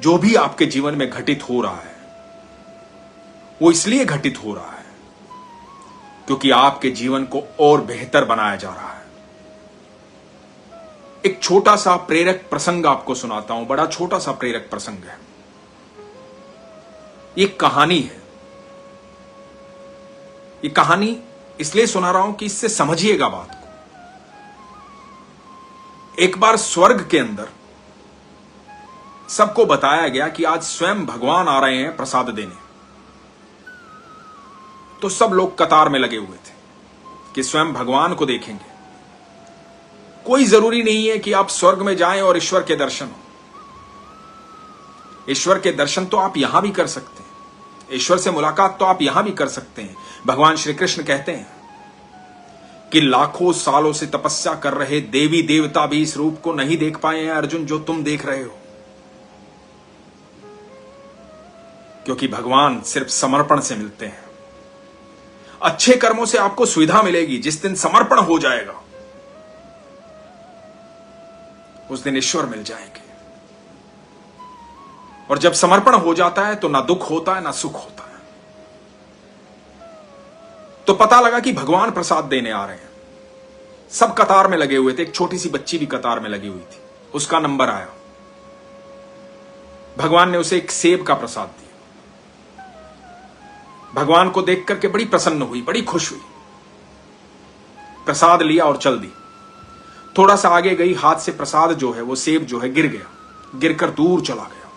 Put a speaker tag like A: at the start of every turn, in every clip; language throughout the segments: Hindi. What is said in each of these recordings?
A: जो भी आपके जीवन में घटित हो रहा है वो इसलिए घटित हो रहा है क्योंकि आपके जीवन को और बेहतर बनाया जा रहा है। एक छोटा सा प्रेरक प्रसंग आपको सुनाता हूं, बड़ा छोटा सा प्रेरक प्रसंग है। ये कहानी है। ये कहानी इसलिए सुना रहा हूं कि इससे समझिएगा बात को। एक बार स्वर्ग के अंदर सबको बताया गया कि आज स्वयं भगवान आ रहे हैं प्रसाद देने। तो सब लोग कतार में लगे हुए थे कि स्वयं भगवान को देखेंगे। कोई जरूरी नहीं है कि आप स्वर्ग में जाएं और ईश्वर के दर्शन हो। ईश्वर के दर्शन तो आप यहां भी कर सकते हैं, ईश्वर से मुलाकात तो आप यहां भी कर सकते हैं। भगवान श्री कृष्ण कहते हैं कि लाखों सालों से तपस्या कर रहे देवी देवता भी इस रूप को नहीं देख पाए हैं अर्जुन, जो तुम देख रहे हो। क्योंकि भगवान सिर्फ समर्पण से मिलते हैं। अच्छे कर्मों से आपको सुविधा मिलेगी। जिस दिन समर्पण हो जाएगा उस दिन ईश्वर मिल जाएंगे। और जब समर्पण हो जाता है तो ना दुख होता है ना सुख होता है। तो पता लगा कि भगवान प्रसाद देने आ रहे हैं। सब कतार में लगे हुए थे। एक छोटी सी बच्ची भी कतार में लगी हुई थी। उसका नंबर आया। भगवान ने उसे एक सेब का प्रसाद दिया। भगवान को देख करके बड़ी प्रसन्न हुई, बड़ी खुश हुई। प्रसाद लिया और चल दी। थोड़ा सा आगे गई, हाथ से प्रसाद जो है वो सेब जो है गिर गया, गिरकर दूर चला गया।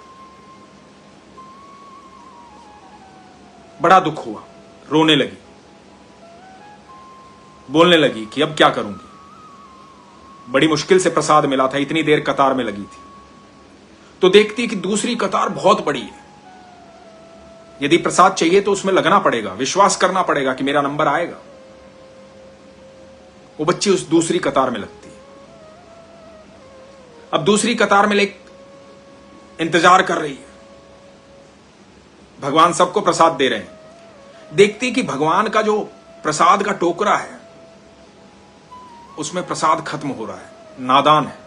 A: बड़ा दुख हुआ, रोने लगी, बोलने लगी कि अब क्या करूंगी। बड़ी मुश्किल से प्रसाद मिला था, इतनी देर कतार में लगी थी। तो देखती कि दूसरी कतार बहुत बड़ी है। यदि प्रसाद चाहिए तो उसमें लगना पड़ेगा, विश्वास करना पड़ेगा कि मेरा नंबर आएगा। वो बच्ची उस दूसरी कतार में लगती है। अब दूसरी कतार में इंतजार कर रही है। भगवान सबको प्रसाद दे रहे हैं। देखती कि भगवान का जो प्रसाद का टोकरा है उसमें प्रसाद खत्म हो रहा है। नादान है।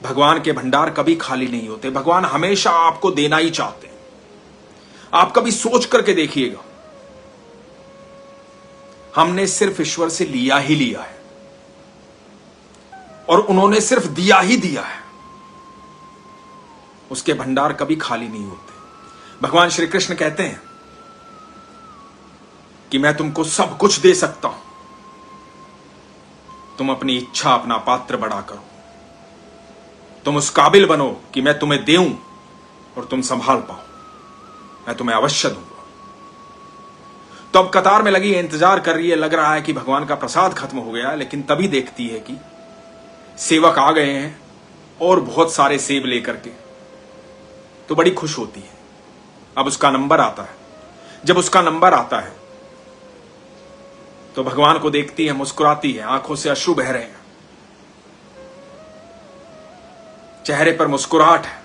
A: भगवान के भंडार कभी खाली नहीं होते। भगवान हमेशा आपको देना ही चाहते हैं। आप कभी सोच करके देखिएगा, हमने सिर्फ ईश्वर से लिया ही लिया है और उन्होंने सिर्फ दिया ही दिया है। उसके भंडार कभी खाली नहीं होते। भगवान श्री कृष्ण कहते हैं कि मैं तुमको सब कुछ दे सकता हूं, तुम अपनी इच्छा, अपना पात्र बड़ा करो। तुम उस काबिल बनो कि मैं तुम्हें देऊं और तुम संभाल पाओ। मैं तुम्हें अवश्य दूंगा। तो अब कतार में लगी है, इंतजार कर रही है। लग रहा है कि भगवान का प्रसाद खत्म हो गया है, लेकिन तभी देखती है कि सेवक आ गए हैं और बहुत सारे सेब लेकर के। तो बड़ी खुश होती है। अब उसका नंबर आता है। जब उसका नंबर आता है तो भगवान को देखती है, मुस्कुराती है, आंखों से अश्रु बह रहे हैं, चेहरे पर मुस्कुराहट है।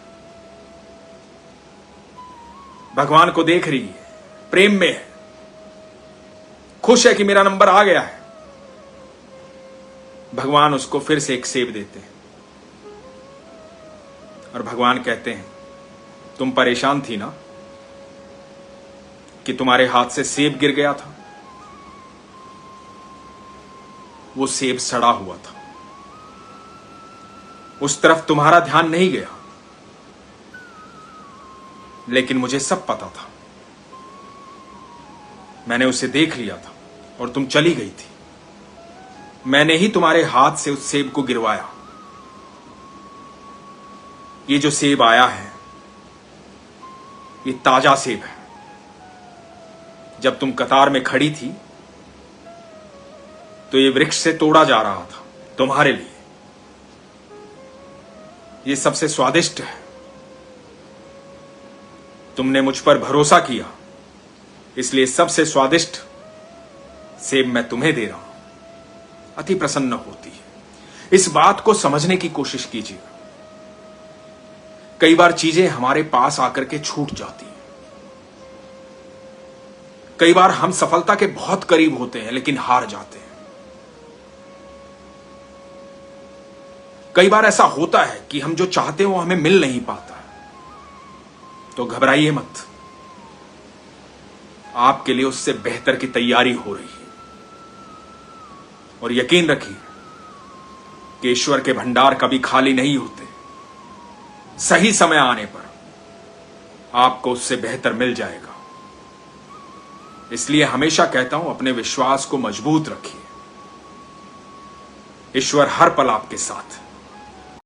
A: भगवान को देख रही है, प्रेम में है, खुश है कि मेरा नंबर आ गया है। भगवान उसको फिर से एक सेब देते हैं और भगवान कहते हैं, तुम परेशान थी ना कि तुम्हारे हाथ से सेब गिर गया था। वो सेब सड़ा हुआ था, उस तरफ तुम्हारा ध्यान नहीं गया, लेकिन मुझे सब पता था। मैंने उसे देख लिया था और तुम चली गई थी। मैंने ही तुम्हारे हाथ से उस सेब को गिरवाया। ये जो सेब आया है ये ताजा सेब है। जब तुम कतार में खड़ी थी तो ये वृक्ष से तोड़ा जा रहा था तुम्हारे लिए। ये सबसे स्वादिष्ट है। तुमने मुझ पर भरोसा किया, इसलिए सबसे स्वादिष्ट सेब मैं तुम्हें दे रहा हूं। अति प्रसन्न होती है। इस बात को समझने की कोशिश कीजिए। कई बार चीजें हमारे पास आकर के छूट जाती हैं। कई बार हम सफलता के बहुत करीब होते हैं लेकिन हार जाते हैं। कई बार ऐसा होता है कि हम जो चाहते हो हमें मिल नहीं पाता, तो घबराइए मत, आपके लिए उससे बेहतर की तैयारी हो रही है। और यकीन रखिए कि ईश्वर के भंडार कभी खाली नहीं होते। सही समय आने पर आपको उससे बेहतर मिल जाएगा। इसलिए हमेशा कहता हूं, अपने विश्वास को मजबूत रखिए। ईश्वर हर पल आपके साथ है।